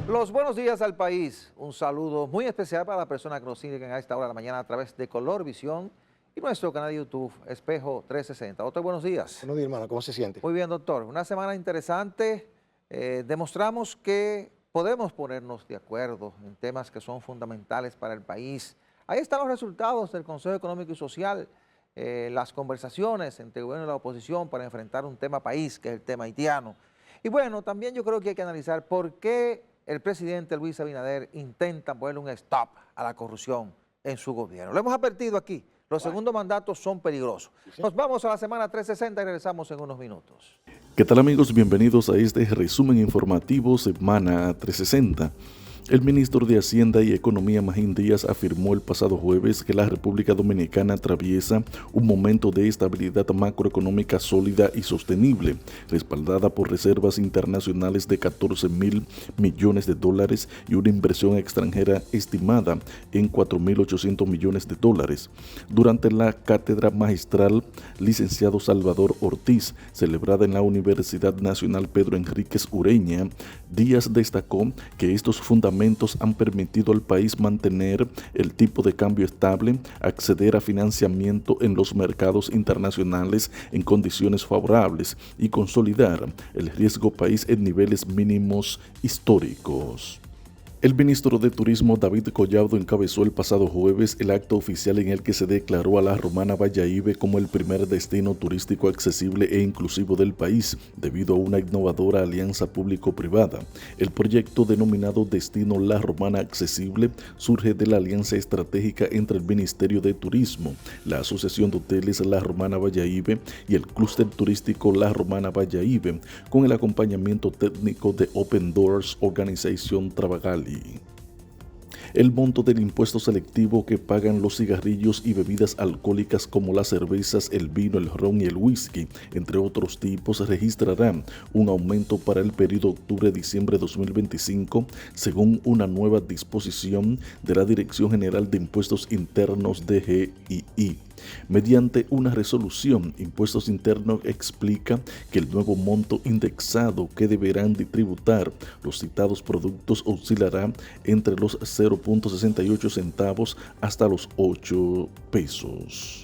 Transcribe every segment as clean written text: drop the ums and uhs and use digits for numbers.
Los buenos días al país. Un saludo muy especial para la persona que nos siguen a esta hora de la mañana a través de Color Visión y nuestro canal de YouTube, Espejo 360. Doctor, buenos días. Buenos días, hermano. ¿Cómo se siente? Muy bien, doctor. Una semana interesante. Demostramos que podemos ponernos de acuerdo en temas que son fundamentales para el país. Ahí están los resultados del Consejo Económico y Social, las conversaciones entre el gobierno y la oposición para enfrentar un tema país, que es el tema haitiano. Y bueno, también yo creo que hay que analizar por qué el presidente Luis Abinader intenta ponerle un stop a la corrupción en su gobierno. Lo hemos advertido aquí, los segundos mandatos son peligrosos. Nos vamos a la semana 360 y regresamos en unos minutos. ¿Qué tal, amigos? Bienvenidos a este resumen informativo Semana 360. El ministro de Hacienda y Economía, Magín Díaz, afirmó el pasado jueves que la República Dominicana atraviesa un momento de estabilidad macroeconómica sólida y sostenible, respaldada por reservas internacionales de 14.000 millones de dólares y una inversión extranjera estimada en 4.800 millones de dólares. Durante la cátedra magistral licenciado Salvador Ortiz, celebrada en la Universidad Nacional Pedro Enríquez Ureña, Díaz destacó que estos fundamentos han permitido al país mantener el tipo de cambio estable, acceder a financiamiento en los mercados internacionales en condiciones favorables y consolidar el riesgo país en niveles mínimos históricos. El ministro de Turismo David Collado encabezó el pasado jueves el acto oficial en el que se declaró a la Romana Bayahíbe como el primer destino turístico accesible e inclusivo del país, debido a una innovadora alianza público-privada. El proyecto denominado Destino La Romana Accesible surge de la alianza estratégica entre el Ministerio de Turismo, la Asociación de Hoteles La Romana Bayahíbe y el clúster turístico La Romana Bayahíbe, con el acompañamiento técnico de Open Doors Organización Travagali. El monto del impuesto selectivo que pagan los cigarrillos y bebidas alcohólicas como las cervezas, el vino, el ron y el whisky, entre otros tipos, registrará un aumento para el periodo octubre-diciembre de 2025, según una nueva disposición de la Dirección General de Impuestos Internos DGII. Mediante una resolución, Impuestos Internos explica que el nuevo monto indexado que deberán de tributar los citados productos oscilará entre los 0.68 centavos hasta los 8 pesos.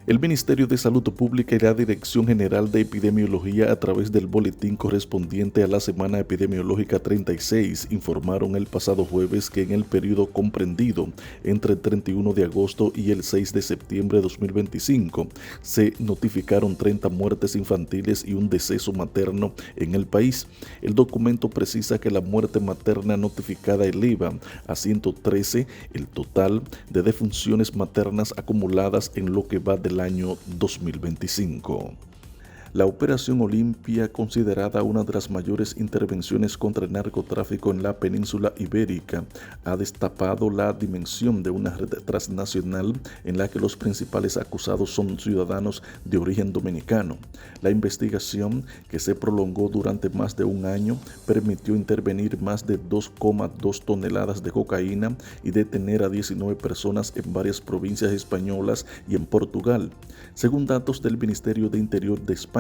El Ministerio de Salud Pública y la Dirección General de Epidemiología, a través del boletín correspondiente a la Semana Epidemiológica 36, informaron el pasado jueves que en el periodo comprendido entre el 31 de agosto y el 6 de septiembre de 2025 se notificaron 30 muertes infantiles y un deceso materno en el país. El documento precisa que la muerte materna notificada eleva a 113 el total de defunciones maternas acumuladas en lo que va del año 2025. La Operación Olimpia, considerada una de las mayores intervenciones contra el narcotráfico en la península ibérica, ha destapado la dimensión de una red transnacional en la que los principales acusados son ciudadanos de origen dominicano. La investigación, que se prolongó durante más de un año, permitió intervenir más de 2,2 toneladas de cocaína y detener a 19 personas en varias provincias españolas y en Portugal. Según datos del Ministerio de Interior de España,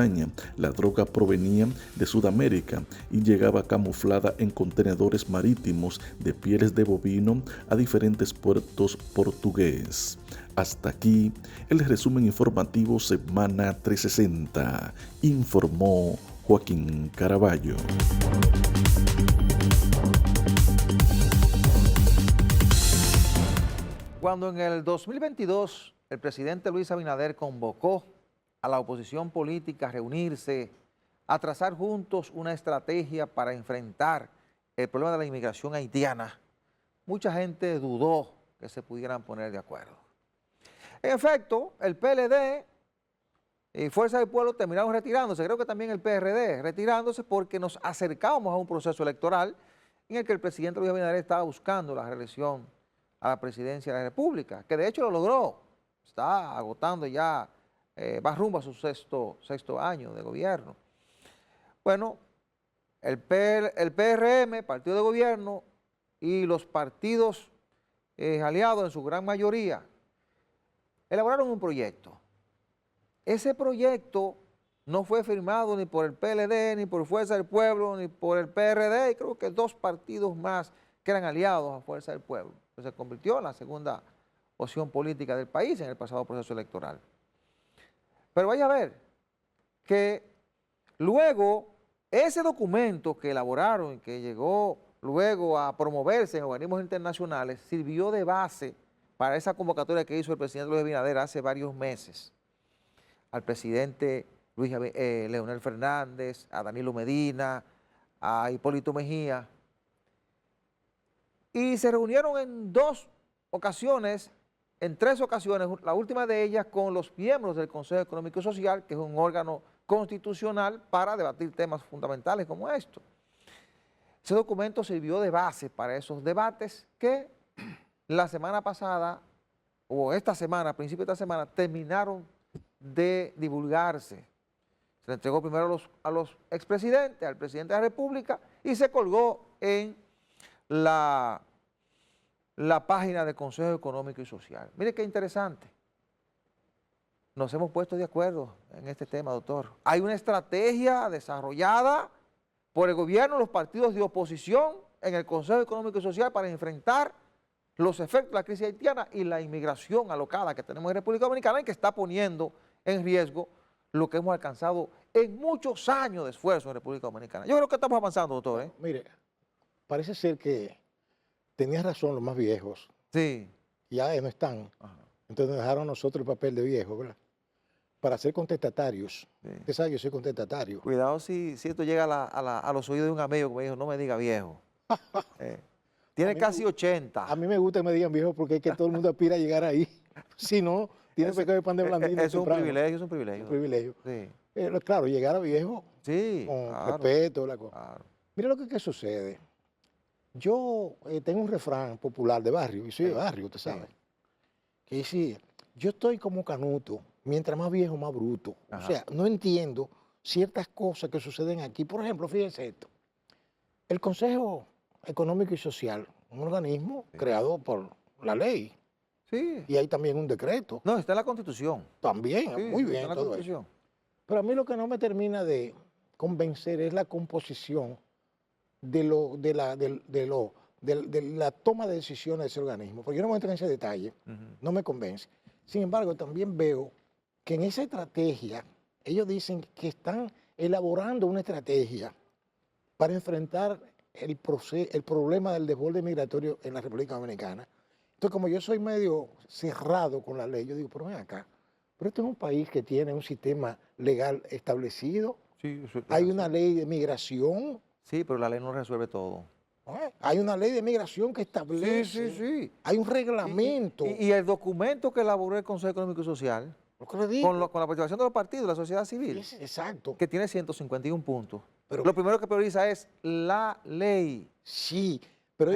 la droga provenía de Sudamérica y llegaba camuflada en contenedores marítimos de pieles de bovino a diferentes puertos portugueses. Hasta aquí el resumen informativo Semana 360, informó Joaquín Caraballo. Cuando en el 2022 el presidente Luis Abinader convocó a la oposición política a reunirse, a trazar juntos una estrategia para enfrentar el problema de la inmigración haitiana, mucha gente dudó que se pudieran poner de acuerdo. En efecto, el PLD y Fuerza del Pueblo terminaron retirándose, creo que también el PRD, retirándose porque nos acercábamos a un proceso electoral en el que el presidente Luis Abinader estaba buscando la reelección a la presidencia de la República, que de hecho lo logró, está agotando ya, va rumbo a su sexto año de gobierno. Bueno, el PRM, partido de gobierno, y los partidos aliados en su gran mayoría, elaboraron un proyecto. Ese proyecto no fue firmado ni por el PLD, ni por Fuerza del Pueblo, ni por el PRD, y creo que 2 partidos más que eran aliados a Fuerza del Pueblo. Se convirtió en la segunda opción política del país en el pasado proceso electoral. Pero vaya a ver que luego ese documento que elaboraron y que llegó luego a promoverse en organismos internacionales sirvió de base para esa convocatoria que hizo el presidente Luis Abinader hace varios meses al presidente Leonel Fernández, a Danilo Medina, a Hipólito Mejía, y se reunieron en 2 ocasiones, en 3 ocasiones, la última de ellas con los miembros del Consejo Económico y Social, que es un órgano constitucional para debatir temas fundamentales como esto. Ese documento sirvió de base para esos debates que la semana pasada, o esta semana, a principios de esta semana, terminaron de divulgarse. Se le entregó primero a los expresidentes, al presidente de la República, y se colgó en la página del Consejo Económico y Social. Mire qué interesante. Nos hemos puesto de acuerdo en este tema, doctor. Hay una estrategia desarrollada por el gobierno, los partidos de oposición en el Consejo Económico y Social para enfrentar los efectos de la crisis haitiana y la inmigración alocada que tenemos en República Dominicana y que está poniendo en riesgo lo que hemos alcanzado en muchos años de esfuerzo en República Dominicana. Yo creo que estamos avanzando, doctor, ¿eh? Mire, parece ser que tenías razón los más viejos. Sí. Ya no están. Ajá. Entonces nos dejaron a nosotros el papel de viejo, ¿verdad? Para ser contestatarios. Sí. Usted sabe, yo soy contestatario. Cuidado si esto llega a los oídos de un amigo que me dijo, no me diga viejo. Tiene casi 80. A mí me gusta que me digan viejo porque es que todo el mundo aspira a llegar ahí. Si no, tiene pecado de pan de blandino. Es un privilegio, es un privilegio. Un privilegio. Sí. Claro, llegar a viejo. Sí, con claro, respeto, la cosa. Claro. Mira lo que sucede. Yo tengo un refrán popular de barrio, y soy de barrio, usted sabe, que dice, yo estoy como Canuto, mientras más viejo, más bruto. Ajá. O sea, no entiendo ciertas cosas que suceden aquí. Por ejemplo, fíjense esto. El Consejo Económico y Social, un organismo creado por la ley. Sí. Y hay también un decreto. No, está en la Constitución. También, sí, muy bien. Está en la todo Constitución. Eso. Pero a mí lo que no me termina de convencer es la composición de la toma de decisiones de ese organismo. Porque yo no voy a entrar en ese detalle, no me convence. Sin embargo, también veo que en esa estrategia, ellos dicen que están elaborando una estrategia para enfrentar el problema del desborde migratorio en la República Dominicana. Entonces, como yo soy medio cerrado con la ley, yo digo, pero ven acá, pero este es un país que tiene un sistema legal establecido, sí, hay una ley de migración. Sí, pero la ley no resuelve todo. Hay una ley de migración que establece, sí. Hay un reglamento. Y el documento que elaboró el Consejo Económico y Social, con la participación de los partidos, de la sociedad civil, exacto, que tiene 151 puntos. Pero lo primero que prioriza es la ley. Sí, pero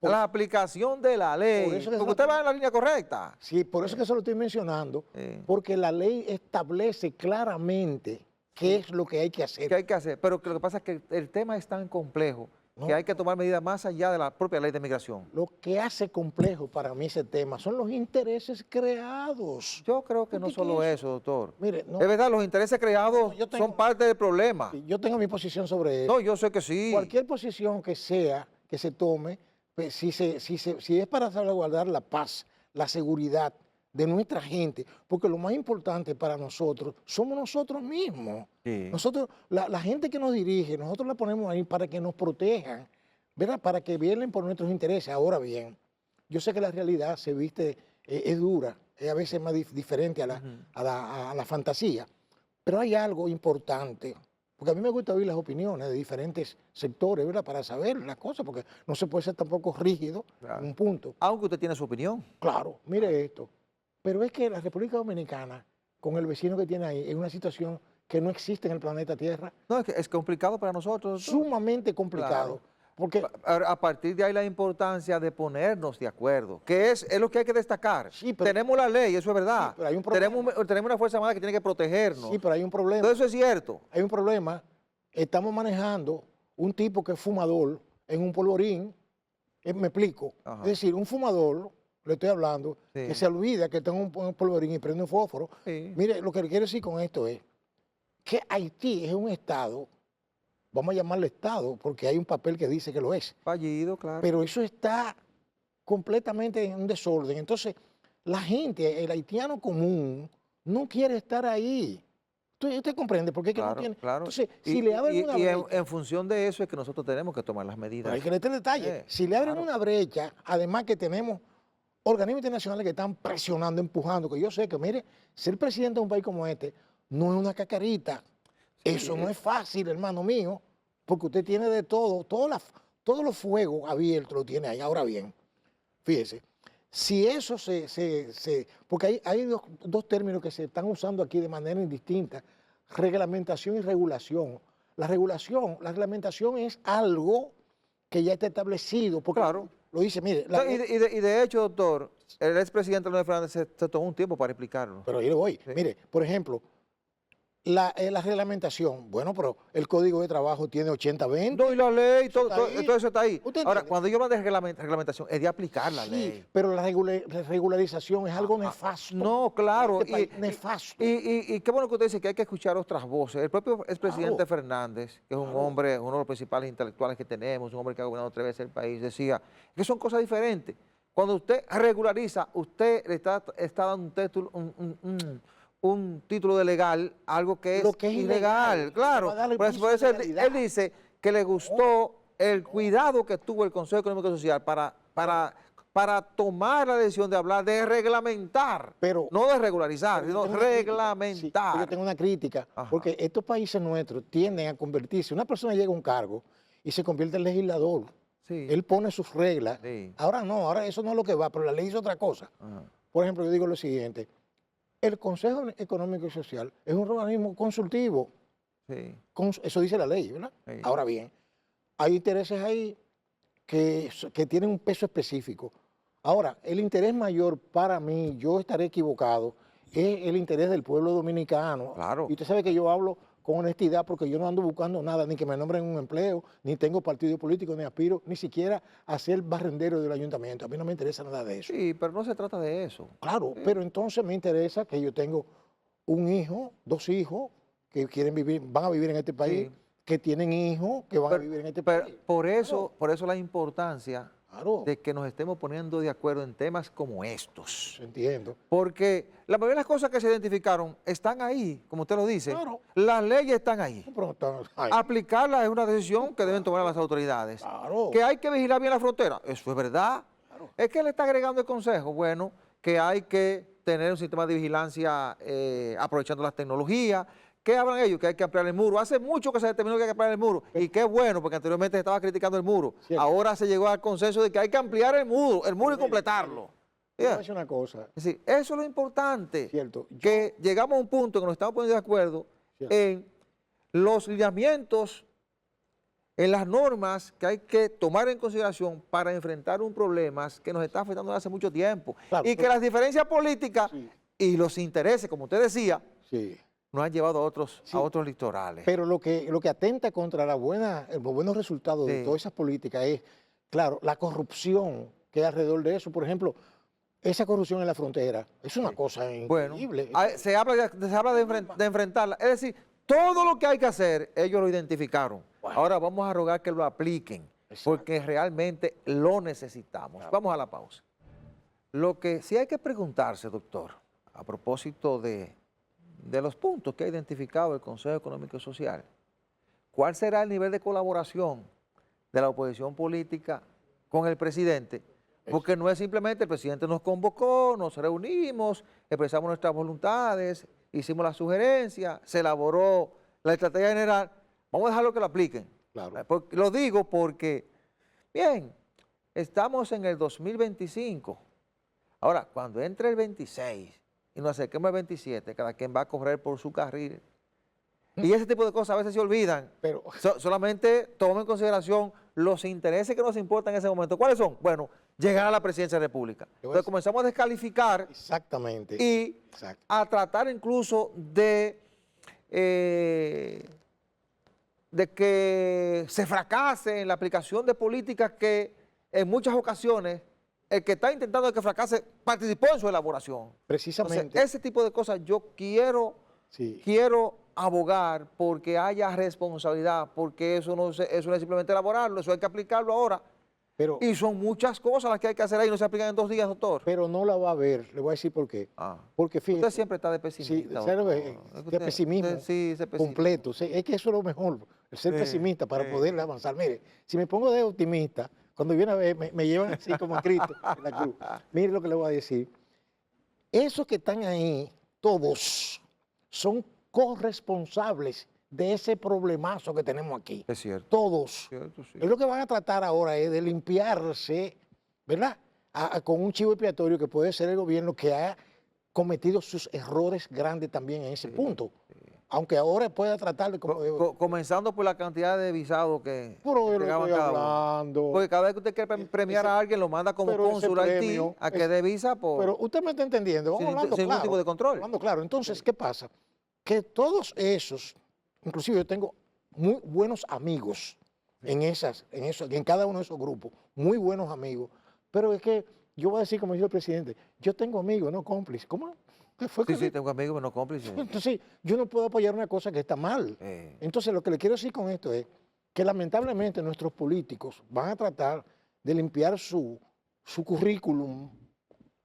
la aplicación de la ley. Porque usted va en la línea correcta. Sí, por eso que eso lo estoy mencionando, porque la ley establece claramente qué es lo que hay que hacer. ¿Qué hay que hacer? Pero lo que pasa es que el tema es tan complejo que hay que tomar medidas más allá de la propia ley de migración. Lo que hace complejo para mí ese tema son los intereses creados. Yo creo que no solo eso, doctor. Mire, no, es verdad, los intereses creados son parte del problema. Yo tengo mi posición sobre eso. No, yo sé que sí. Cualquier posición que sea, que se tome, pues, si es para salvaguardar la paz, la seguridad de nuestra gente, porque lo más importante para nosotros somos nosotros mismos. Sí. Nosotros, la gente que nos dirige, nosotros la ponemos ahí para que nos protejan, ¿verdad? Para que vienen por nuestros intereses. Ahora bien, yo sé que la realidad se viste, es dura, es a veces más diferente a la fantasía, pero hay algo importante, porque a mí me gusta oír las opiniones de diferentes sectores, ¿verdad? Para saber las cosas, porque no se puede ser tampoco rígido en un punto. Aunque usted tiene su opinión. Claro, mire esto. Pero es que la República Dominicana, con el vecino que tiene ahí, es una situación que no existe en el planeta Tierra. No, es complicado para nosotros. Sumamente complicado. Claro. Porque a partir de ahí la importancia de ponernos de acuerdo, que es lo que hay que destacar. Sí, pero, tenemos la ley, eso es verdad. Sí, pero hay un problema. Tenemos una Fuerza Armada que tiene que protegernos. Sí, pero hay un problema. Todo eso es cierto. Hay un problema. Estamos manejando un tipo que es fumador en un polvorín, me explico. Ajá. Es decir, un fumador, le estoy hablando, que se olvida que tengo un polvorín y prende un fósforo. Sí. Mire, lo que quiero decir con esto es que Haití es un Estado, vamos a llamarlo Estado, porque hay un papel que dice que lo es, Fallido, claro. pero eso está completamente en un desorden. Entonces, la gente, el haitiano común, no quiere estar ahí. Usted comprende por qué que no Claro, tiene. claro. Entonces, si le abren una brecha, en función de eso es que nosotros tenemos que tomar las pero medidas. hay que leer el detalle. Si le abren claro. una brecha, además que tenemos organismos internacionales que están presionando, empujando, que yo sé que, mire, ser presidente de un país como este no es una cacarita. Eso no es fácil, hermano mío, porque usted tiene de todo, todos los fuegos abiertos lo tiene ahí. Ahora bien, fíjese, si eso porque hay dos términos que se están usando aquí de manera indistinta, reglamentación y regulación. La reglamentación es algo que ya está establecido, porque Claro. lo dice, mire, Y de hecho, doctor, el expresidente Leonel Fernández se tomó un tiempo para explicarlo. pero ahí le voy. Sí. Mire, por ejemplo, la reglamentación, bueno, pero el Código de Trabajo tiene 80-20. No, y la ley, Eso todo, está ahí. todo eso está ahí. ¿Usted Ahora, entiende? cuando yo hablo de reglamentación, es de aplicar la Sí, ley. pero la regularización es algo nefasto. No, claro. En este país, nefasto. Y qué bueno que usted dice que hay que escuchar otras voces. El propio expresidente Claro. Fernández, que es un hombre, uno de los principales intelectuales que tenemos, un hombre que ha gobernado 3 veces el país, decía que son cosas diferentes. Cuando usted regulariza, usted le está dando un título de legal, algo que es, Lo que es ilegal. ilegal. Claro. Va a darle Por piso eso de él legalidad. dice que le gustó el cuidado que tuvo el Consejo Económico y Social para tomar la decisión de hablar de reglamentar, Pero- no de regularizar, Pero yo sino tengo una crítica. Sí, reglamentar. yo tengo una crítica, Ajá. porque estos países nuestros tienden a convertirse, una persona llega a un cargo y se convierte en legislador. Sí. Él pone sus reglas. Sí. Ahora no, ahora eso no es lo que va, pero la ley es otra cosa. Ajá. Por ejemplo, yo digo lo siguiente, el Consejo Económico y Social es un organismo consultivo, Sí. eso dice la ley, ¿verdad? Sí. Ahora bien, hay intereses ahí que tienen un peso específico. Ahora, el interés mayor para mí, yo estaré equivocado, es el interés del pueblo dominicano. Claro. Y usted sabe que yo hablo con honestidad porque yo no ando buscando nada, ni que me nombren un empleo, ni tengo partido político, ni aspiro, ni siquiera a ser barrendero del ayuntamiento. A mí no me interesa nada de eso. Sí, pero no se trata de eso. Claro, pero entonces me interesa que yo tengo un hijo, 2 hijos que quieren vivir, van a vivir en este país, Sí. que tienen hijos que van a vivir en este Pero país. por eso la importancia Claro, de que nos estemos poniendo de acuerdo en temas como estos. entiendo. Porque la mayoría de las cosas que se identificaron están ahí, como usted lo dice. Claro. Las leyes están ahí. Ay, Aplicarlas es una decisión que deben tomar las autoridades. claro. Que hay que vigilar bien la frontera, eso es verdad. Claro. Es que le está agregando el consejo, bueno, que hay que tener un sistema de vigilancia aprovechando las tecnologías. ¿Qué hablan ellos? Que hay que ampliar el muro. Hace mucho que se determinó que hay que ampliar el muro. Y qué bueno, porque anteriormente se estaba criticando el muro. Cierto. Ahora se llegó al consenso de que hay que ampliar el muro y completarlo. Te voy a Yeah. decir una cosa, Es decir, eso es lo importante. cierto. Que llegamos a un punto que nos estamos poniendo de acuerdo Cierto. en los lineamientos, en las normas que hay que tomar en consideración para enfrentar un problema que nos está afectando desde hace mucho tiempo. Claro, Y que pero- las diferencias políticas Sí. y los intereses, como usted decía, Sí. nos han llevado Sí. a otros litorales. Pero lo que atenta contra los buenos resultados de Sí. todas esas políticas es, claro, la corrupción que hay alrededor de eso. Por ejemplo, esa corrupción en la frontera es una cosa Bueno, increíble. se habla de enfrentarla. Es decir, todo lo que hay que hacer, ellos lo identificaron. Bueno. Ahora vamos a rogar que lo apliquen, Exacto. porque realmente lo necesitamos. Claro. Vamos a la pausa. Lo que sí hay que preguntarse, doctor, a propósito de los puntos que ha identificado el Consejo Económico y Social, ¿cuál será el nivel de colaboración de la oposición política con el presidente? Porque no es simplemente el presidente nos convocó, nos reunimos, expresamos nuestras voluntades, hicimos las sugerencias, se elaboró la estrategia general. Vamos a dejarlo que lo apliquen. Claro. Lo digo porque, bien, estamos en el 2025. Ahora, cuando entre el 26 y nos acerquemos al 27, cada quien va a correr por su carril. Y ese tipo de cosas a veces se olvidan. Pero Solamente tomen en consideración los intereses que nos importan en ese momento. ¿Cuáles son? Bueno, llegar a la presidencia de la República. voy a Entonces decir- comenzamos a descalificar exactamente. y Exacto. a tratar incluso de que se fracase en la aplicación de políticas que en muchas ocasiones el que está intentando que fracase participó en su elaboración. Precisamente. Entonces, ese tipo de cosas yo quiero Sí. abogar porque haya responsabilidad, porque eso no es simplemente elaborarlo, eso hay que aplicarlo ahora. Pero, Y son muchas cosas las que hay que hacer ahí, no se aplican en 2 días, doctor. pero no la va a ver, le voy a decir por qué. Porque fíjate, Usted siempre está de sí, pesimista. ¿sabe lo doctor. que- Es que de usted- pesimismo usted sí, ese pesimismo. completo. Sí, es que eso es lo mejor, el ser Sí, pesimista para sí. poder avanzar. Mire, si me pongo de optimista, cuando viene a ver, me llevan así como a Cristo en la cruz. Mire lo que le voy a decir. Esos que están ahí, todos, son corresponsables de ese problemazo que tenemos aquí. Es cierto. Todos. Cierto, sí. Es lo que van a tratar ahora es de limpiarse, ¿verdad? Con un chivo expiatorio que puede ser el gobierno que ha cometido sus errores grandes también en ese punto. Aunque ahora pueda tratarle como... Comenzando por la cantidad de visados que Pero de lo entregaban estoy cada uno. hablando. Porque cada vez que usted quiere premiar a alguien, lo manda como pero ese cónsul a Haití premio a que dé visa por... Pero usted me está entendiendo, vamos Sin hablando ningún claro. tipo de control. Hablando claro. Entonces, ¿qué pasa? Que todos esos, inclusive yo tengo muy buenos amigos en cada uno de esos grupos, muy buenos amigos, pero es que yo voy a decir, como dijo el presidente, yo tengo amigos, no cómplices. ¿Cómo? ¿Qué fue? Sí, tengo amigos, pero no cómplices. Entonces, yo no puedo apoyar una cosa que está mal. Entonces, lo que le quiero decir con esto es que lamentablemente nuestros políticos van a tratar de limpiar su currículum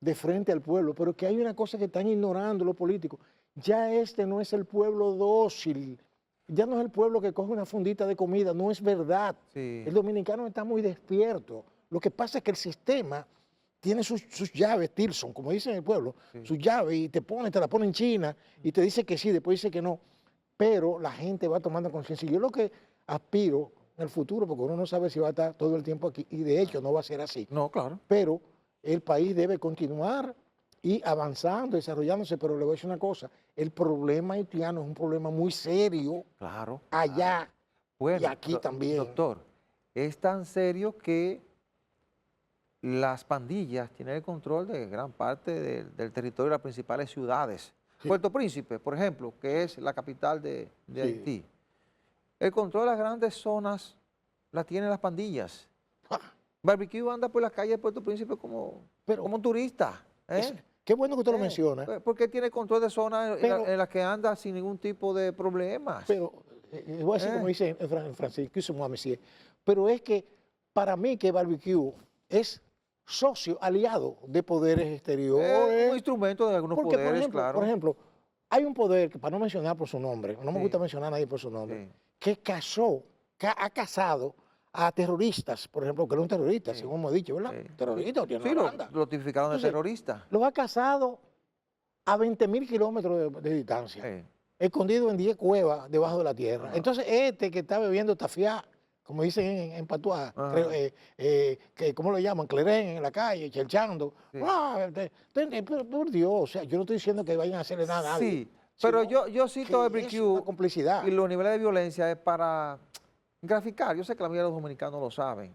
de frente al pueblo, pero que hay una cosa que están ignorando los políticos. Ya este no es el pueblo dócil, ya no es el pueblo que coge una fundita de comida, no es verdad. Sí. El dominicano está muy despierto. Lo que pasa es que el sistema tiene sus llaves, Tilson, como dicen en el pueblo, sus llaves, y te la pone en China, y te dice que sí, después dice que no. Pero la gente va tomando conciencia. Y yo lo que aspiro en el futuro, porque uno no sabe si va a estar todo el tiempo aquí, y de hecho no va a ser así. No, claro. Pero el país debe continuar y avanzando, desarrollándose, pero le voy a decir una cosa, el problema haitiano es un problema muy serio Claro. allá Bueno, y aquí también. Doctor, es tan serio que las pandillas tienen el control de gran parte del territorio de las principales ciudades. Sí. Puerto Príncipe, por ejemplo, que es la capital de Sí. Haití. El control de las grandes zonas la tienen las pandillas. Ah, Barbecue anda por las calles de Puerto Príncipe como turista. qué bueno que usted lo menciona, Porque tiene control de zonas Pero- en las que anda sin ningún tipo de problemas. pero voy a decir como dice en francés, excuse-moi, monsieur, pero es que para mí que Barbecue es socio, aliado de poderes exteriores. un instrumento de algunos Porque, poderes, claro. por ejemplo, hay un poder que, para no mencionar por su nombre, no me Sí. gusta mencionar a nadie por su nombre, Sí. que ha casado a terroristas, por ejemplo, que era un terrorista, Sí. según hemos dicho, ¿verdad? Sí. Terrorista, tiene Sí, una lo banda. notificaron de Entonces, terrorista. Los ha casado a 20.000 kilómetros de distancia, Sí. escondido en 10 cuevas debajo de la tierra. Entonces, este que está bebiendo tafiá, como dicen en patuá, Ajá. ¿cómo lo llaman? Clerén en la calle, chelchando. Sí. Pero por Dios, o sea, yo no estoy diciendo que vayan a hacerle nada a nadie. Sí, pero sino yo cito que el es una BQ complicidad. y los niveles de violencia es para graficar. Yo sé que la mayoría de los dominicanos lo saben.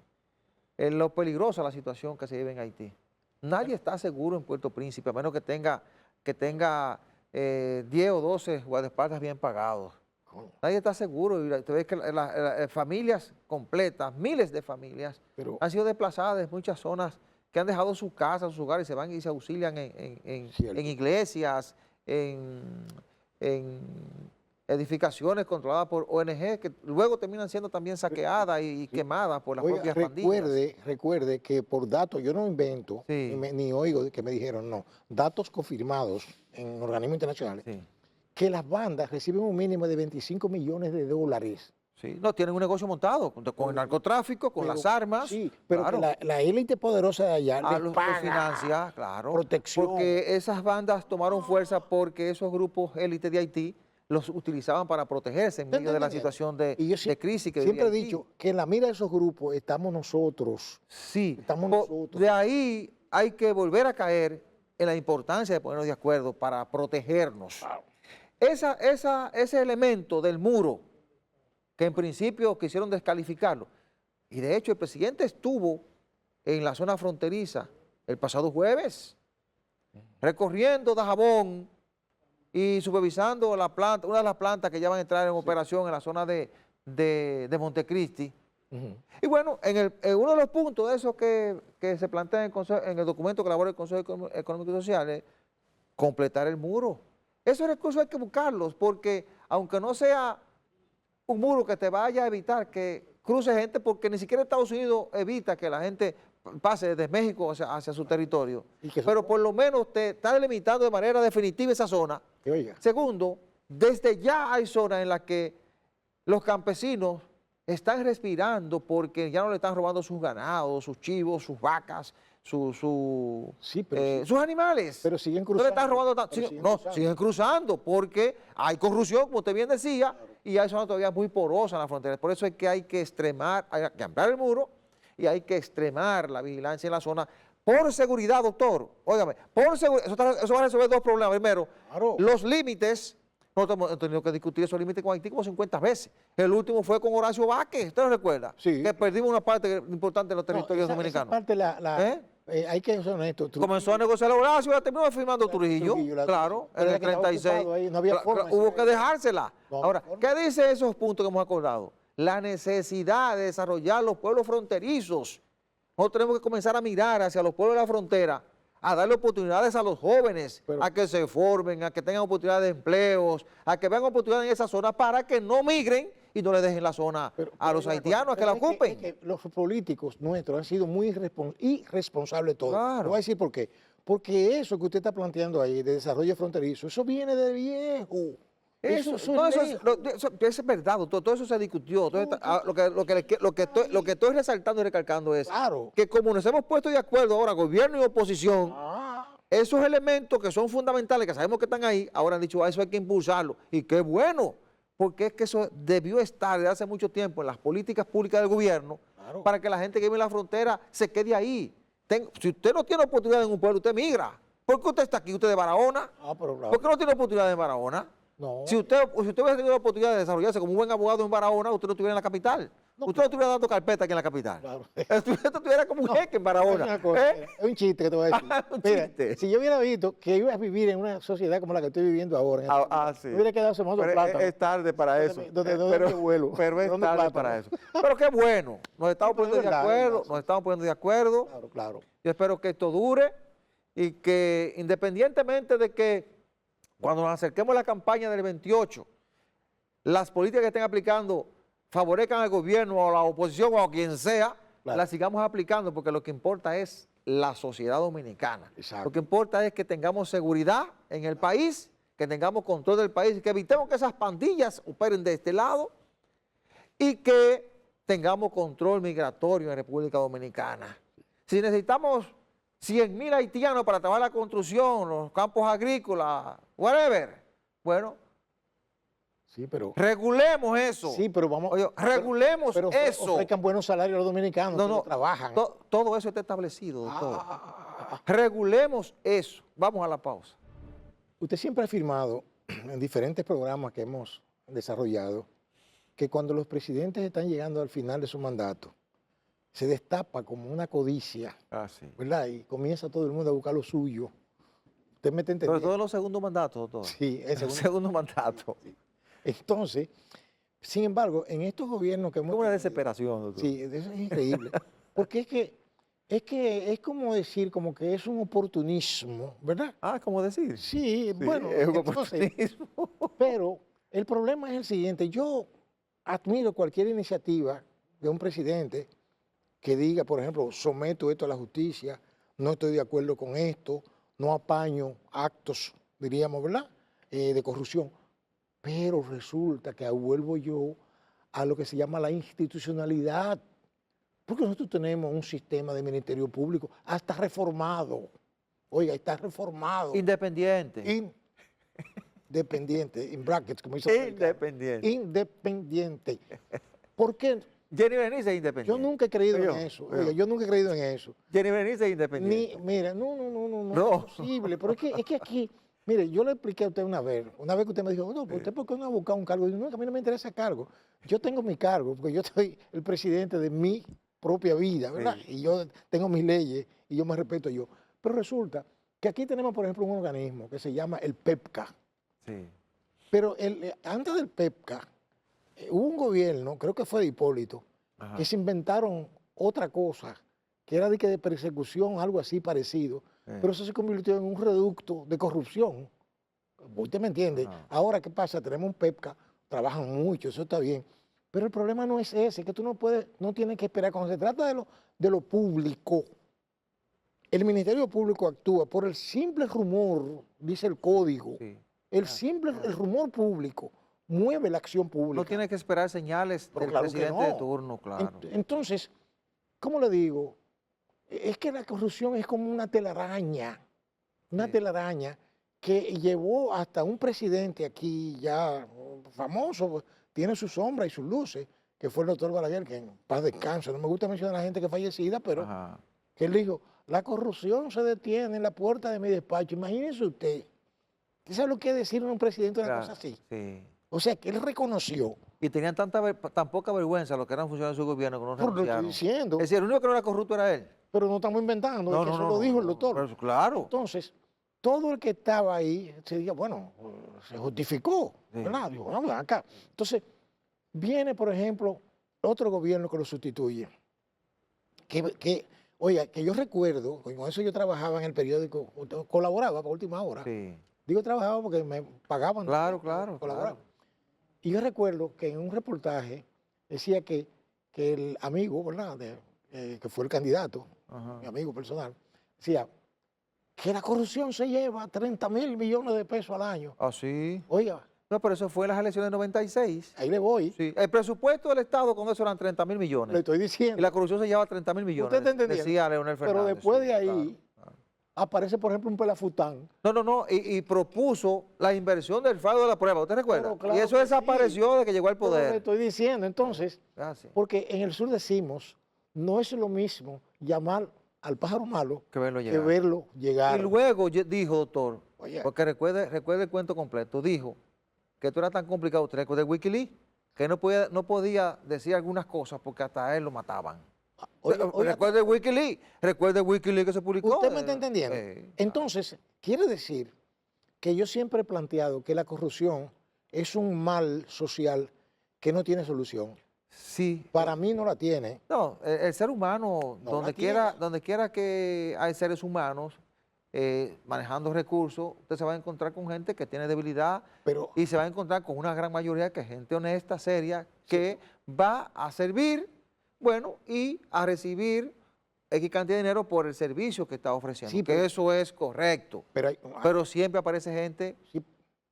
Es lo peligrosa la situación que se vive en Haití. Nadie está seguro en Puerto Príncipe, a menos que tenga 10 o 12 guardaespaldas bien pagados. Nadie está seguro. Y te ves que las familias completas, miles de familias, Pero- han sido desplazadas de muchas zonas que han dejado sus casas, sus hogares, se van y se auxilian Cierto. en iglesias, en edificaciones controladas por ONG, que luego terminan siendo también saqueadas y quemadas por las Oiga, propias pandillas. recuerde que por datos, yo no invento, Sí. ni oigo que me dijeron, no, datos confirmados en organismos internacionales, Sí, que las bandas reciben un mínimo de 25 millones de dólares. sí. No, tienen un negocio montado con el narcotráfico, con Pero- las armas. Sí, pero claro. que la élite poderosa de allá les Los paga financia, claro. protección. Porque esas bandas tomaron fuerza porque esos grupos élites de Haití los utilizaban para protegerse en ¿Te medio de la entiendes? situación de Y yo de crisis que siempre he vivía Haití. dicho que en la mira de esos grupos estamos nosotros. Sí, Estamos nosotros. de ahí hay que volver a caer en la importancia de ponernos de acuerdo para protegernos. Ese elemento del muro, que en principio quisieron descalificarlo, y de hecho el presidente estuvo en la zona fronteriza el pasado jueves, recorriendo Dajabón y supervisando la planta, una de las plantas que ya van a entrar en operación en la zona de Montecristi. Ujú. Y bueno, en uno de los puntos de esos que se plantea en el documento que elabora el Consejo Económico y Social es completar el muro. Esos recursos hay que buscarlos porque aunque no sea un muro que te vaya a evitar que cruce gente, porque ni siquiera Estados Unidos evita que la gente pase desde México hacia su territorio. Pero por lo menos te está delimitando de manera definitiva esa zona. Segundo, desde ya hay zonas en las que los campesinos están respirando porque ya no le están robando sus ganados, sus chivos, sus vacas, sus animales. Pero siguen cruzando. No le están robando tanto. Siguen cruzando porque hay corrupción, como usted bien decía, y hay zonas todavía muy porosas en la frontera. Por eso es que hay que extremar, hay que ampliar el muro y hay que extremar la vigilancia en la zona por seguridad, doctor. Óigame, por seguridad, eso va a resolver dos problemas. Primero, los límites. Nosotros hemos tenido que discutir esos límites con Haití como 50 veces. El último fue con Horacio Vázquez, ¿usted lo recuerda? Sí. Que perdimos una parte importante de los territorios dominicanos. Esa parte hay que ser honesto. Comenzó a negociar Horacio y la terminó firmando Trujillo, claro, en el 36. No había forma. Hubo que dejársela. Ahora, ¿qué dice esos puntos que hemos acordado? La necesidad de desarrollar los pueblos fronterizos. Nosotros tenemos que comenzar a mirar hacia los pueblos de la frontera, a darle oportunidades a los jóvenes, a que se formen, a que tengan oportunidades de empleos, a que vean oportunidades en esa zona para que no migren y no le dejen la zona a los haitianos a que la ocupen. Es que los políticos nuestros han sido muy irresponsables todos. Claro. Le voy a decir por qué. Porque eso que usted está planteando ahí de desarrollo fronterizo, eso viene de viejo. Eso es verdad, doctor, todo eso se discutió. Lo que estoy resaltando y recalcando es que como nos hemos puesto de acuerdo ahora, gobierno y oposición, esos elementos que son fundamentales, que sabemos que están ahí, ahora han dicho, eso hay que impulsarlo. Y qué bueno, porque es que eso debió estar desde hace mucho tiempo en las políticas públicas del gobierno, para que la gente que vive en la frontera se quede ahí. Si usted no tiene oportunidad en un pueblo, usted migra. ¿Por qué usted está aquí? ¿Usted de Barahona? ¿Por qué no tiene oportunidad en Barahona? No. Si usted hubiera tenido la oportunidad de desarrollarse como un buen abogado en Barahona, usted no estuviera en la capital. Usted no estuviera dando carpeta aquí en la capital. Usted estuviera como un jeque en Barahona. Es un chiste que te voy a decir. Mira, si yo hubiera visto que ibas a vivir en una sociedad como la que estoy viviendo ahora, sí. me hubiera quedado semando plata. Es tarde para eso. Pero es tarde para eso. Pero qué bueno. Nos estamos poniendo de acuerdo. Nos estamos poniendo de acuerdo. Claro. Yo espero que esto dure y que independientemente de que cuando nos acerquemos a la campaña del 28, las políticas que estén aplicando favorezcan al gobierno o a la oposición o a quien sea, las sigamos aplicando, porque lo que importa es la sociedad dominicana. Lo que importa es que tengamos seguridad en el país, que tengamos control del país, que evitemos que esas pandillas operen de este lado y que tengamos control migratorio en República Dominicana. Si necesitamos 100,000 haitianos para trabajar la construcción, los campos agrícolas, whatever. Bueno, regulemos eso. Sí, pero vamos. Regulemos eso. Ofrezcan buenos salarios a los dominicanos que trabajan. Todo eso está establecido, doctor. Regulemos eso. Vamos a la pausa. Usted siempre ha afirmado en diferentes programas que hemos desarrollado que cuando los presidentes están llegando al final de su mandato, se destapa como una codicia, ¿verdad? Y comienza todo el mundo a buscar lo suyo. ¿Usted me está entendiendo? Sobre todo en los segundos mandatos, doctor. Sí, el segundo mandato. Sí. Entonces, sin embargo, en estos gobiernos que hemos... Es una desesperación, doctor. Sí, eso es increíble. Porque es como decir, como que es un oportunismo, ¿verdad? ¿Cómo decir? Sí, bueno. Es un oportunismo. Pero el problema es el siguiente. Yo admiro cualquier iniciativa de un presidente que diga, por ejemplo, someto esto a la justicia, no estoy de acuerdo con esto, no apaño actos, diríamos, ¿verdad?, de corrupción. Pero resulta que vuelvo yo a lo que se llama la institucionalidad, porque nosotros tenemos un sistema de ministerio público hasta reformado. Oiga, está reformado. Independiente. Independiente, in brackets, como dice. Independiente. ¿Por qué? Jenny Berenice es independiente. Yo nunca he creído en eso. Oiga, yo nunca he creído en eso. Jenny Berenice es independiente. Mira, no es posible. Pero es que aquí, mire, yo le expliqué a usted una vez que usted me dijo, no, ¿usted por qué no ha buscado un cargo? Y yo, no, que a mí no me interesa cargo. Yo tengo mi cargo, porque yo soy el presidente de mi propia vida, ¿verdad? Y yo tengo mis leyes y yo me respeto yo. Pero resulta que aquí tenemos, por ejemplo, un organismo que se llama el PEPCA. Sí. Pero antes del PEPCA, hubo un gobierno, creo que fue de Hipólito, que se inventaron otra cosa, que era de persecución, algo así parecido, pero eso se convirtió en un reducto de corrupción. usted me entiende. Ajá. Ahora, ¿qué pasa? Tenemos un PEPCA, trabajan mucho, eso está bien. Pero el problema no es ese, que tú no tienes que esperar. Cuando se trata de lo público, el Ministerio Público actúa por el simple rumor, dice el código. Sí. El rumor público mueve la acción pública. No tiene que esperar señales Pero del claro que presidente de no. turno, claro. Entonces, ¿cómo le digo? Es que la corrupción es como una telaraña Sí. que llevó hasta un presidente aquí ya famoso, tiene su sombra y sus luces, que fue el doctor Balaguer, que en paz descanse. No me gusta mencionar a la gente que fallecida, pero Ajá. que él dijo, la corrupción se detiene en la puerta de mi despacho. Imagínese usted. ¿Usted sabe lo que es decir un presidente una Claro, cosa así? sí. O sea, que él reconoció. Y tenían tan poca vergüenza los que eran funcionarios de su gobierno que no Por lo que estoy renunciaron. diciendo. Es decir, el único que no era corrupto era él. Pero no estamos inventando, es que eso lo dijo el doctor. Pero claro. Entonces, todo el que estaba ahí se dijo, bueno, se justificó, Sí. ¿verdad? Dijo, vamos acá. Entonces, viene, por ejemplo, otro gobierno que lo sustituye. Oiga, que yo recuerdo, con eso yo trabajaba en el periódico, colaboraba para Última Hora. Sí. Digo trabajaba porque me pagaban. Claro, claro, colaboraba. claro. Y yo recuerdo que en un reportaje decía que el amigo, ¿verdad? Que fue el candidato, Ajá. mi amigo personal, decía que la corrupción se lleva 30.000 millones de pesos al año. ¿Ah, sí? Oiga, No, pero eso fue en las elecciones del 96. ahí le voy, Sí. El presupuesto del Estado con eso eran 30.000 le millones. estoy Y diciendo. la corrupción se lleva 30.000 millones. ¿Usted está entendiendo? Decía Leonel Fernández. Pero después sí, de ahí claro. aparece, por ejemplo, un pelafután. No. Y propuso la inversión del fraude de la prueba. ¿Usted recuerda? Pero claro y eso que desapareció de que llegó al Pero le poder. estoy diciendo, entonces, Ah, sí. porque en el sur decimos, no es lo mismo llamar al pájaro malo Que verlo que llegar. verlo llegar. Y luego dijo, doctor, Oye. porque recuerde el cuento completo, dijo que esto era tan complicado, usted recuerda el Wikileaks, que no podía decir algunas cosas porque hasta a él lo mataban. Recuerde el Wikileaks que se publicó. ¿Usted me está entendiendo? Claro. Entonces, quiere decir que yo siempre he planteado que la corrupción es un mal social que no tiene solución. Sí. Para mí no la tiene. No, el ser humano, No donde la quiera que hay seres humanos manejando recursos, usted se va a encontrar con gente que tiene debilidad Pero y se va a encontrar con una gran mayoría que es gente honesta, seria, que va a servir, bueno, y a recibir X cantidad de dinero por el servicio que está ofreciendo, Sí, que pero- eso es correcto. hay- Pero siempre aparece gente sí,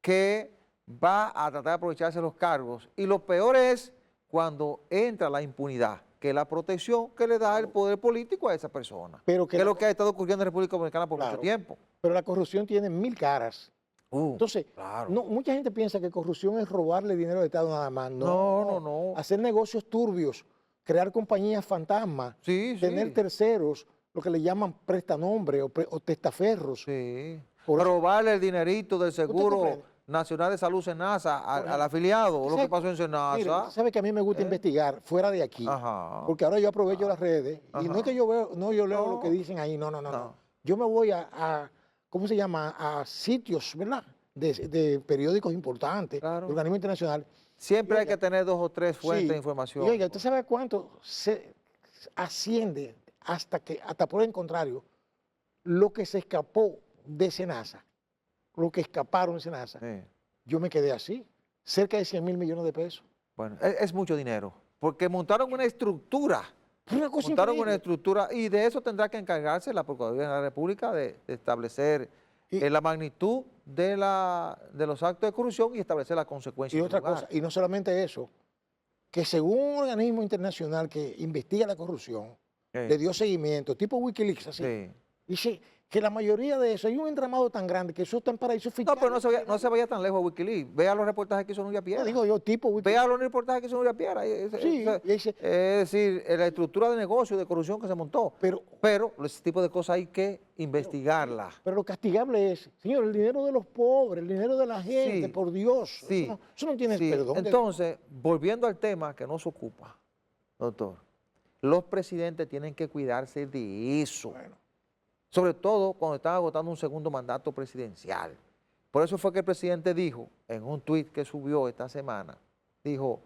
que va a tratar de aprovecharse de los cargos. Y lo peor es cuando entra la impunidad, que es la protección que le da el poder político a esa persona. pero Que es lo que ha estado ocurriendo en República Dominicana por Claro. mucho tiempo. pero la corrupción tiene 1000 caras. Entonces, claro. mucha gente piensa que corrupción es robarle dinero al Estado nada más. No. Hacer negocios turbios, crear compañías fantasmas, Sí, tener sí. terceros, lo que le llaman prestanombres o testaferros. Sí. Por eso- Robarle el dinerito del Seguro comprende? Nacional de Salud SENASA Por al ejemplo, afiliado, o lo que ¿sabe? pasó en Mire, SENASA. sabe que a mí me gusta investigar fuera de aquí, Ajá. porque ahora yo aprovecho las redes y no Ajá. es que yo leo No. lo que dicen ahí, no. No. Yo me voy a ¿cómo se llama? A sitios, ¿verdad? De periódicos importantes, Claro. de organismos internacionales. Siempre Y hay que tener 2 o 3 fuentes Sí. de información. Y oiga, ¿usted sabe cuánto se asciende hasta por el contrario, lo que se escapó de Senasa, lo que escaparon de Senasa? Sí. Yo me quedé así, cerca de 100.000 millones de pesos. Bueno, es mucho dinero, porque montaron una estructura, Fue una cosa montaron una increíble. estructura y de eso tendrá que encargarse la Procuraduría de la República de establecer Y- la magnitud de los actos de corrupción y establecer las consecuencias. Y del otra lugar. cosa, y no solamente eso, que según un organismo internacional que investiga la corrupción, Sí. le dio seguimiento, tipo Wikileaks, así, Sí. dice que la mayoría de eso, hay un entramado tan grande que eso está en paraíso fiscal. No, pero no se vaya tan lejos a Wikileaks. Vea los reportajes que hizo Nuria Piera. No, digo yo, tipo Wikileaks. Vea los reportajes que hizo Nuria Piera. Sí, y dice, Es decir, la estructura de negocio, de corrupción que se montó. pero Ese tipo de cosas hay que investigarlas. lo castigable es, señor, el dinero de los pobres, el dinero de la gente, Sí, por Dios. Sí. Eso no tiene Sí. perdón. Entonces, volviendo al tema que nos ocupa, doctor, los presidentes tienen que cuidarse de eso. Bueno, Sobre todo cuando están agotando un segundo mandato presidencial. Por eso fue que el presidente dijo, en un tuit que subió esta semana, dijo,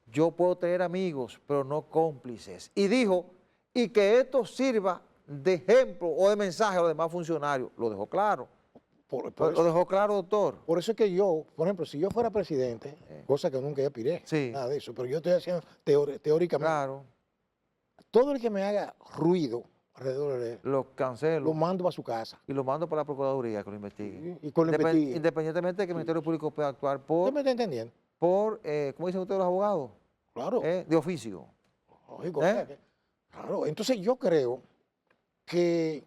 yo puedo tener amigos, pero no cómplices. Y dijo, y que esto sirva de ejemplo o de mensaje a los demás funcionarios. Lo dejó claro. Lo dejó claro, doctor. por eso es que yo, por ejemplo, si yo fuera presidente, cosa que nunca aspiré, Sí. nada de eso, pero yo estoy haciendo teóricamente, Claro, todo el que me haga ruido alrededor de él, lo cancelo lo mando a su casa y lo mando para la Procuraduría que lo investigue. y con lo investigue. Independientemente de que el Ministerio Público pueda actuar ¿Usted me está entendiendo? ¿cómo dicen ustedes los abogados? Claro. De oficio. Lógico, o sea que- claro, entonces yo creo que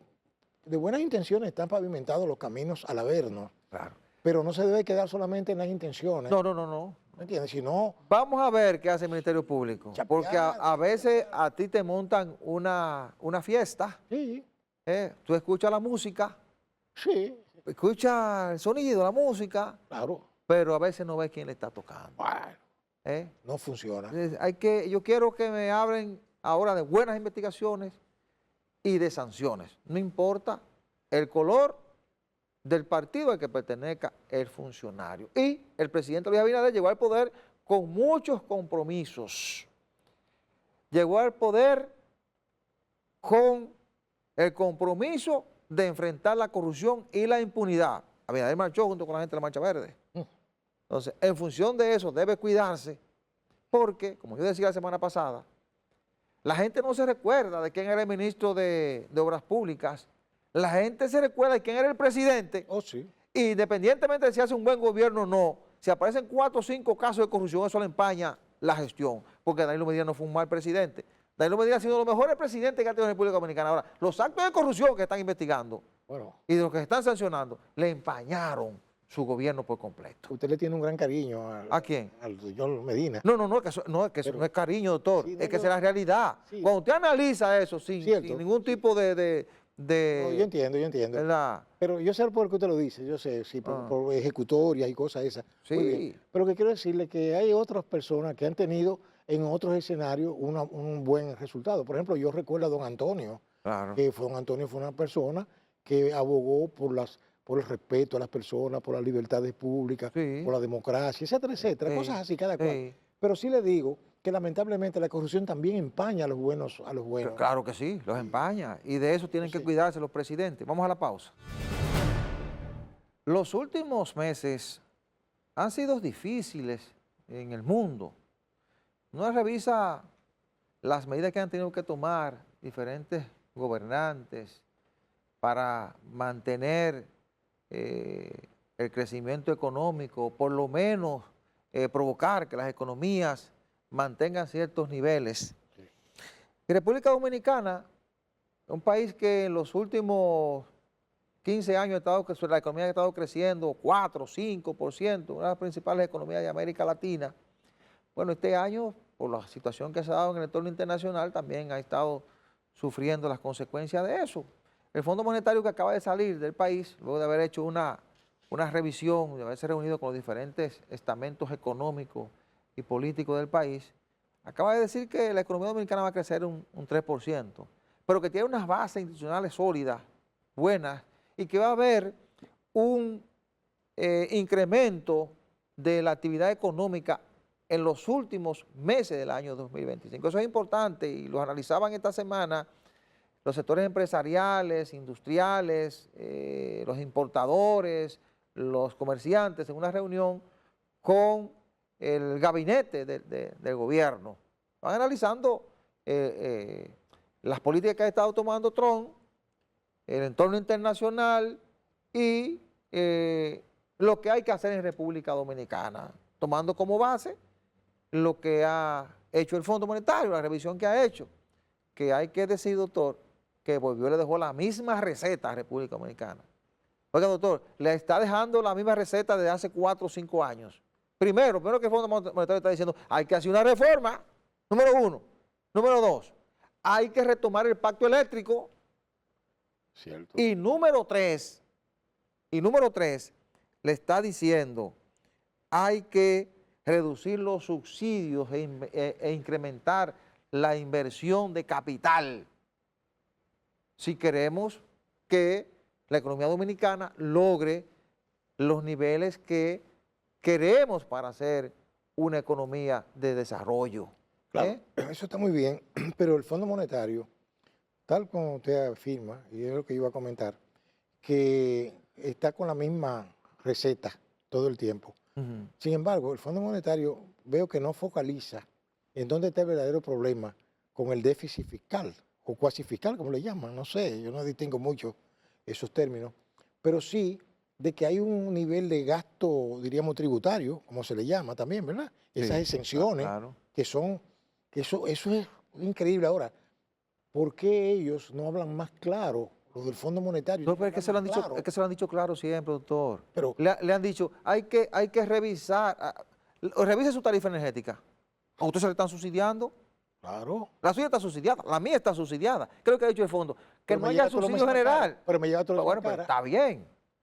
de buenas intenciones están pavimentados los caminos al Averno, Claro. pero no se debe quedar solamente en las intenciones. No. ¿Me entiendes? Si no, Vamos a ver qué hace el Ministerio Público. Chapear, Porque a veces a ti te montan una fiesta, sí, tú escuchas la música, sí, escuchas el sonido, la música, claro. pero a veces no ves quién le está tocando. Bueno, ¿eh? no funciona. Entonces, yo quiero que me hablen ahora de buenas investigaciones y de sanciones. No importa el color del partido al que pertenezca el funcionario. Y el presidente Luis Abinader llegó al poder con muchos compromisos. Llegó al poder con el compromiso de enfrentar la corrupción y la impunidad. Abinader marchó junto con la gente de la Marcha Verde. Entonces, en función de eso, debe cuidarse porque, como yo decía la semana pasada, la gente no se recuerda de quién era el ministro de Obras Públicas. La gente se recuerda de quién era el presidente. Oh, sí. Independientemente de si hace un buen gobierno o no, si aparecen 4 o 5 casos de corrupción, eso le empaña la gestión, porque Danilo Medina no fue un mal presidente. Danilo Medina ha sido uno de los mejores presidentes que ha tenido la República Dominicana. Ahora, los actos de corrupción que están investigando Bueno, y de los que se están sancionando, le empañaron su gobierno por completo. usted le tiene un gran cariño ¿A quién? al señor Medina. No, que eso no es cariño, doctor, Sí, es que no, esa es la realidad. sí. Cuando usted analiza eso sin Cierto. ningún tipo de No, yo entiendo. ¿verdad? Pero yo sé por qué usted lo dice, yo sé, sí, por ejecutorias y cosas esas. Muy Sí. bien. Pero que quiero decirle que hay otras personas que han tenido en otros escenarios un buen resultado. Por ejemplo, yo recuerdo a don Antonio, Claro. que don Antonio fue una persona que abogó por el respeto a las personas, por las libertades públicas, Sí. por la democracia, etcétera, etcétera, Sí. cosas así cada cual. Sí. Pero sí le digo que lamentablemente la corrupción también empaña a los buenos. Claro que sí, los empaña. Y de eso tienen que cuidarse los presidentes. Vamos a la pausa. Los últimos meses han sido difíciles en el mundo. Uno revisa las medidas que han tenido que tomar diferentes gobernantes para mantener el crecimiento económico, por lo menos provocar que las economías mantengan ciertos niveles. Y República Dominicana, un país que en los últimos 15 años la economía ha estado creciendo 4, 5%, una de las principales economías de América Latina. Bueno, este año, por la situación que se ha dado en el entorno internacional, también ha estado sufriendo las consecuencias de eso. El Fondo Monetario, que acaba de salir del país, luego de haber hecho una revisión, de haberse reunido con los diferentes estamentos económicos y políticos del país, acaba de decir que la economía dominicana va a crecer un 3%, pero que tiene unas bases institucionales sólidas, buenas, y que va a haber un incremento de la actividad económica en los últimos meses del año 2025. Eso es importante y lo analizaban esta semana los sectores empresariales, industriales, los importadores, los comerciantes en una reunión con el gabinete del gobierno. Van analizando las políticas que ha estado tomando Trump, el entorno internacional y lo que hay que hacer en República Dominicana, tomando como base lo que ha hecho el Fondo Monetario, la revisión que ha hecho, que hay que decir, doctor, que volvió y le dejó la misma receta a República Dominicana. Oiga, doctor, le está dejando la misma receta desde hace 4 o 5 años. Primero que el Fondo Monetario está diciendo, hay que hacer una reforma, número 1. Número 2, hay que retomar el pacto eléctrico. Cierto. Y número 3, le está diciendo, hay que reducir los subsidios e incrementar la inversión de capital si queremos que la economía dominicana logre los niveles que queremos para hacer una economía de desarrollo. Claro, eso está muy bien, pero el Fondo Monetario, tal como usted afirma, y es lo que iba a comentar, que está con la misma receta todo el tiempo. Sin embargo, el Fondo Monetario veo que no focaliza en dónde está el verdadero problema con el déficit fiscal o cuasi fiscal, como le llaman, no sé, yo no distingo mucho esos términos, pero sí de que hay un nivel de gasto, diríamos, tributario, como se le llama también, ¿verdad? Esas exenciones claro. que son, que eso es increíble. Ahora, ¿por qué ellos no hablan más claro, los del Fondo Monetario? No, pero es que se lo han dicho, Claro. es que se lo han dicho claro siempre, doctor. Pero- Le han dicho, hay que revisar, revise su tarifa energética. ¿A usted se le están subsidiando? Claro. La suya está subsidiada, la mía está subsidiada. ¿Qué es lo que ha dicho el fondo? Que Pero no me haya llega todo lo subsidio más cara. general. Pero me llega todo lo Bueno, más pero cara.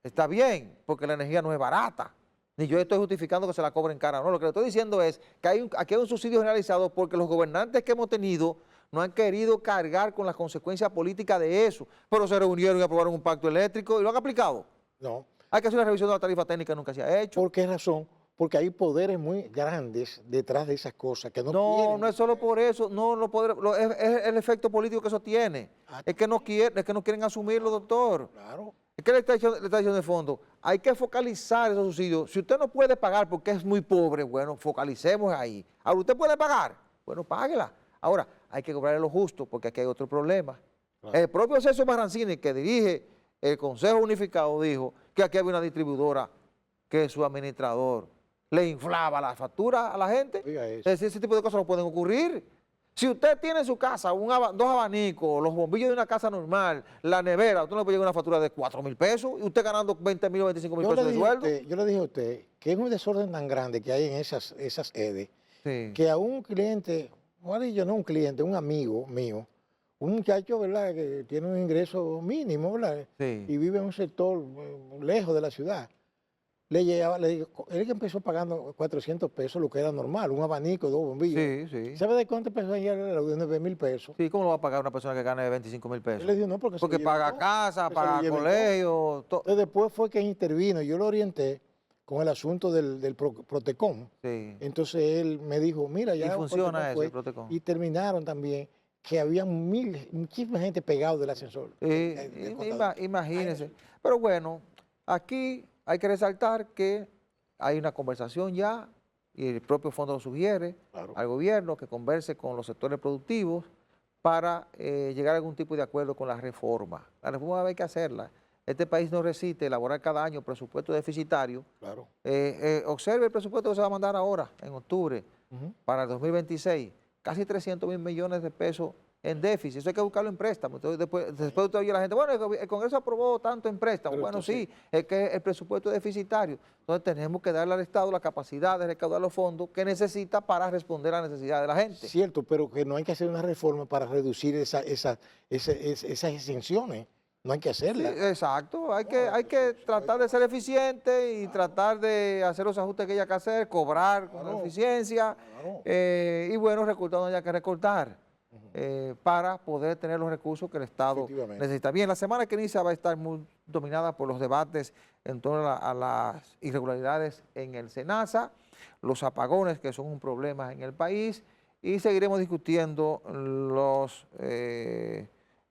está bien, porque la energía no es barata. Ni yo estoy justificando que se la cobren cara, no. Lo que le estoy diciendo es que aquí hay un subsidio generalizado porque los gobernantes que hemos tenido no han querido cargar con las consecuencias políticas de eso, pero se reunieron y aprobaron un pacto eléctrico y lo han aplicado. No. Hay que hacer una revisión de la tarifa técnica, nunca se ha hecho. ¿Por qué razón? Porque hay poderes muy grandes detrás de esas cosas que no No, quieren. no es solo por eso, no lo podrá, es el efecto político que eso tiene. Es que no quieren asumirlo, doctor. Claro. Es que le está diciendo de fondo, hay que focalizar esos subsidios. Si usted no puede pagar porque es muy pobre, bueno, focalicemos ahí. Ahora, ¿usted puede pagar? Bueno, páguela. Ahora, hay que cobrarle lo justo porque aquí hay otro problema. Claro. El propio Celso Marrancini, que dirige el Consejo Unificado, dijo que aquí había una distribuidora que su administrador le inflaba la factura a la gente. Oiga eso. Es decir, ese tipo de cosas no pueden ocurrir. Si usted tiene en su casa dos abanicos, los bombillos de una casa normal, la nevera, usted no le puede llegar una factura de 4,000 pesos y usted ganando 20,000 o 25,000 pesos de sueldo. Yo le dije a usted que es un desorden tan grande que hay en esas EDE, Sí. que a un cliente, bueno, yo no un cliente, un amigo mío, un muchacho, ¿verdad?, que tiene un ingreso mínimo, ¿verdad?, Sí. y vive en un sector lejos de la ciudad, le digo, él que empezó pagando 400 pesos, lo que era normal, un abanico, 2 bombillos. Sí, sí. ¿Sabe de cuánto empezó ayer? De 9,000 pesos. Sí, ¿cómo lo va a pagar una persona que gane 25,000 Yo pesos? le digo, no, porque se lo lleven paga todo, casa, que se lo paga lleven colegio, todo. Entonces después fue que intervino, yo lo orienté con el asunto del Protecom. Sí. Entonces él me dijo, mira, ya Y funciona Protecom eso, fue, el Protecom. y terminaron también que había muchísima gente pegada del ascensor. del contador. Imagínense. Pero bueno, aquí hay que resaltar que hay una conversación ya, y el propio fondo lo sugiere Claro. al gobierno que converse con los sectores productivos para llegar a algún tipo de acuerdo con la reforma. La reforma hay que hacerla. Este país no resiste elaborar cada año presupuesto deficitario. Claro. Observe el presupuesto que se va a mandar ahora, en octubre, Ujú. para el 2026. Casi 300,000 millones de pesos en déficit. Eso hay que buscarlo en préstamo. Entonces, después usted oye a la gente, bueno, el Congreso aprobó tanto en préstamo. Pero Bueno, entonces- sí, es que el presupuesto es deficitario. Entonces tenemos que darle al Estado la capacidad de recaudar los fondos que necesita para responder a las necesidades de la gente. Cierto, pero que no hay que hacer una reforma para reducir esas exenciones. No hay que Sí, hacerlas. exacto, hay que tratar de ser eficiente y tratar de hacer los ajustes que haya que hacer, cobrar con Claro. eficiencia Claro. y bueno, recortar donde haya que recortar para poder tener los recursos que el Estado Efectivamente. necesita. Bien, la semana que inicia va a estar muy dominada por los debates en torno a las irregularidades en el SENASA, los apagones que son un problema en el país y seguiremos discutiendo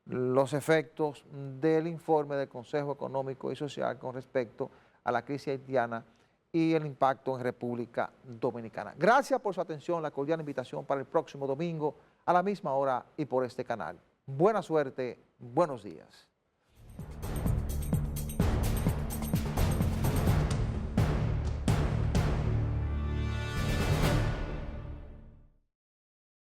los efectos del informe del Consejo Económico y Social con respecto a la crisis haitiana y el impacto en República Dominicana. Gracias por su atención, la cordial invitación para el próximo domingo a la misma hora y por este canal. Buena suerte, buenos días.